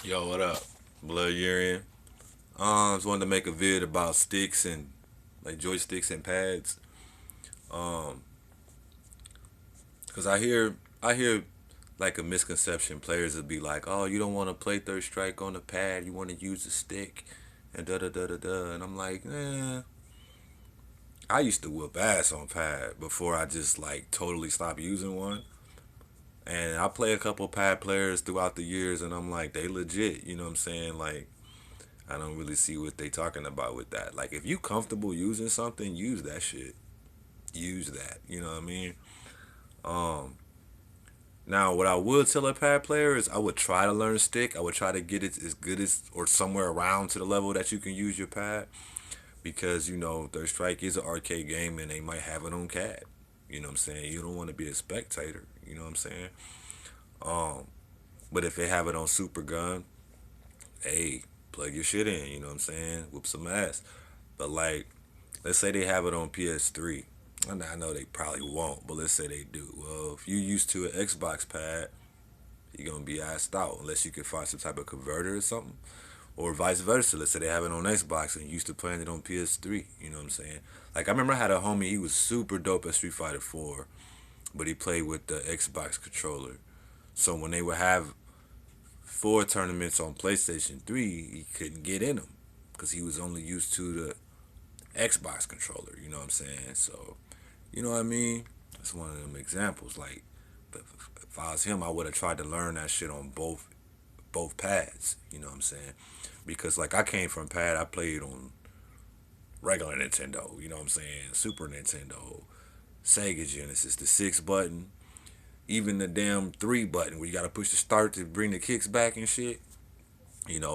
Yo, what up? Blood Urine. I just wanted to make a vid about sticks and like joysticks and pads. Um, cause I hear like a misconception. Players would be like, "Oh, you don't want to play third strike on the pad. You want to use the stick." And da da da da da. And I'm like, I used to whoop ass on pad before I just like totally stopped using one. And I play a couple pad players throughout the years, and I'm like, they legit. You know what I'm saying? Like, I don't really see what they talking about with that. Like, if you comfortable using something, use that shit. Use that. You know what I mean? Um, Now, what I would tell a pad player is I would try to learn stick. I would try to get it as good as or somewhere around to the level that you can use your pad because Third Strike is an arcade game and they might have it on CAD. You know what I'm saying? You don't want to be a spectator. You know what I'm saying? Um, but if they have it on Super Gun, hey, plug your shit in. You know what I'm saying? Whoop some ass. But like, let's say they have it on PS3. I know they probably won't, but let's say they do. Well, if you used to an Xbox pad, you're gonna be assed out unless you can find some type of converter or something, or vice versa. Let's say they have it on Xbox and you used to playing it on PS3. You know what I'm saying? Like I remember I had a homie. He was super dope at Street Fighter 4, but he played with the Xbox controller. So when they would have four tournaments on PlayStation 3, he couldn't get in them because he was only used to the Xbox controller. You know what I'm saying? So you know what I mean? That's one of them examples. Like, but if I was him, I would have tried to learn that shit on both pads. You know what I'm saying? Because like I came from pad, I played on regular Nintendo. You know what I'm saying? Super Nintendo, Sega Genesis, the 6 button, even the damn 3 button where you got to push the start to bring the kicks back and shit.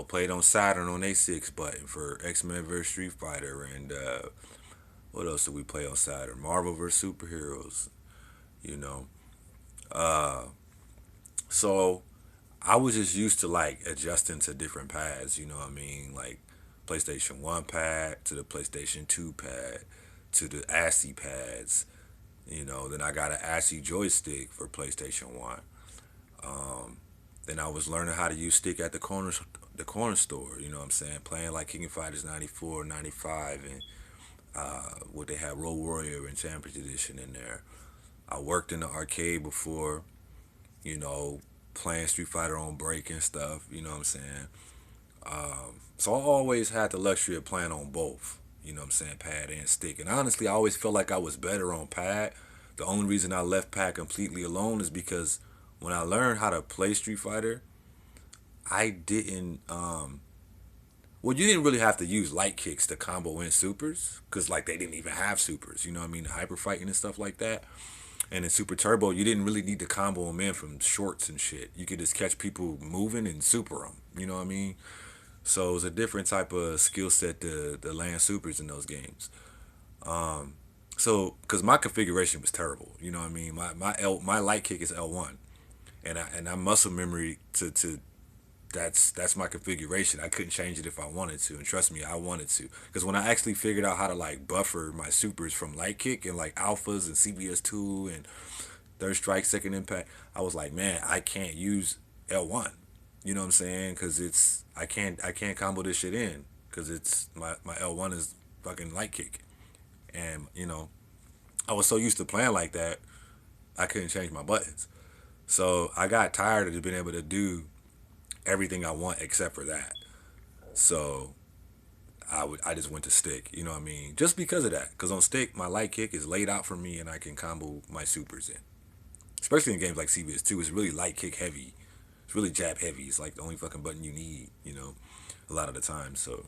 Played on Saturn on A 6 button for X-Men vs Street Fighter and what else did we play on Saturn? Marvel vs Superheroes. You know, uh, so I was just used to like adjusting to different pads, you know what I mean? Like PlayStation 1 pad to the PlayStation 2 pad to the ASCII pads, then I got an ASCII joystick for PlayStation 1. Um, then I was learning how to use stick at the corner store, you know what I'm saying? Playing like King of Fighters 94, 95 and what they had Road Warrior and Championship Edition in there. I worked in the arcade before, you know, playing Street Fighter on break and stuff. You know what I'm saying? So I always had the luxury of playing on both. You know what I'm saying? Pad and stick. And honestly, I always felt like I was better on pad. The only reason I left pad completely alone is because when I learned how to play Street Fighter, I didn't. Well, you didn't really have to use light kicks to combo in supers because like they didn't even have supers. You know what I mean? Hyper fighting and stuff like that. And in Super Turbo, you didn't really need to combo them in from shorts and shit. You could just catch people moving and super them. You know what I mean? So it was a different type of skill set to land supers in those games. So because my configuration was terrible, you know what I mean? My light kick is L1, and I muscle memory to that's my configuration. I couldn't change it if I wanted to, and trust me, I wanted to. Because when I actually figured out how to like buffer my supers from light kick and like alphas and CBS2 and third strike, second impact, I was like, man, I can't use L1. You know what I'm saying? Because I can't combo this shit in because it's my L1 is fucking light kick, and I was so used to playing like that, I couldn't change my buttons. So I got tired of just being able to do everything I want except for that. So I just went to stick. You know what I mean? Just because of that. Because on stick, my light kick is laid out for me, and I can combo my supers in. Especially in games like CBS2, it's really light kick heavy. It's really jab heavy. It's like the only fucking button you need, a lot of the time. So,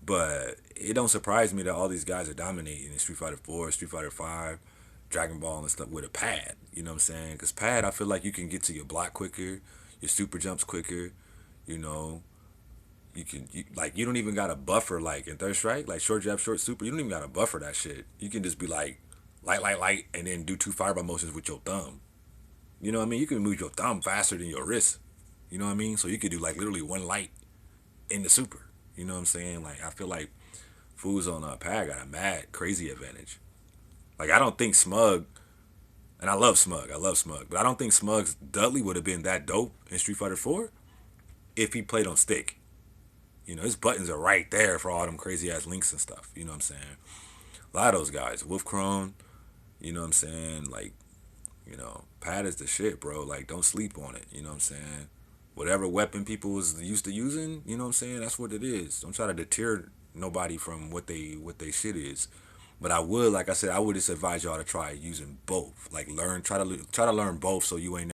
but it don't surprise me that all these guys are dominating in Street Fighter 4, Street Fighter 5, Dragon Ball and stuff with a pad. You know what I'm saying? Because pad, I feel like you can get to your block quicker, your super jumps quicker. You know, like you don't even got to buffer like in Third Strike, like short jab, short super. You don't even got to buffer that shit. You can just be like light, light, light, and then do two fireball motions with your thumb. You know what I mean? You can move your thumb faster than your wrist. You know what I mean? So you could do like literally one light in the super. You know what I'm saying? Like I feel like fools on pad got a mad crazy advantage. Like I don't think Smug. And I love Smug. I love Smug. But I don't think Smug's Dudley would have been that dope in Street Fighter 4 if he played on stick. You know, his buttons are right there for all them crazy ass links and stuff. You know what I'm saying? A lot of those guys. Wolf Crone, you know what I'm saying? Like, you know, pad is the shit, bro. Like, don't sleep on it. You know what I'm saying? Whatever weapon people was used to using, you know what I'm saying? That's what it is. Don't try to deter nobody from what they shit is. But I would, like I said, I would just advise y'all to try using both. Like, try to learn both, so you ain't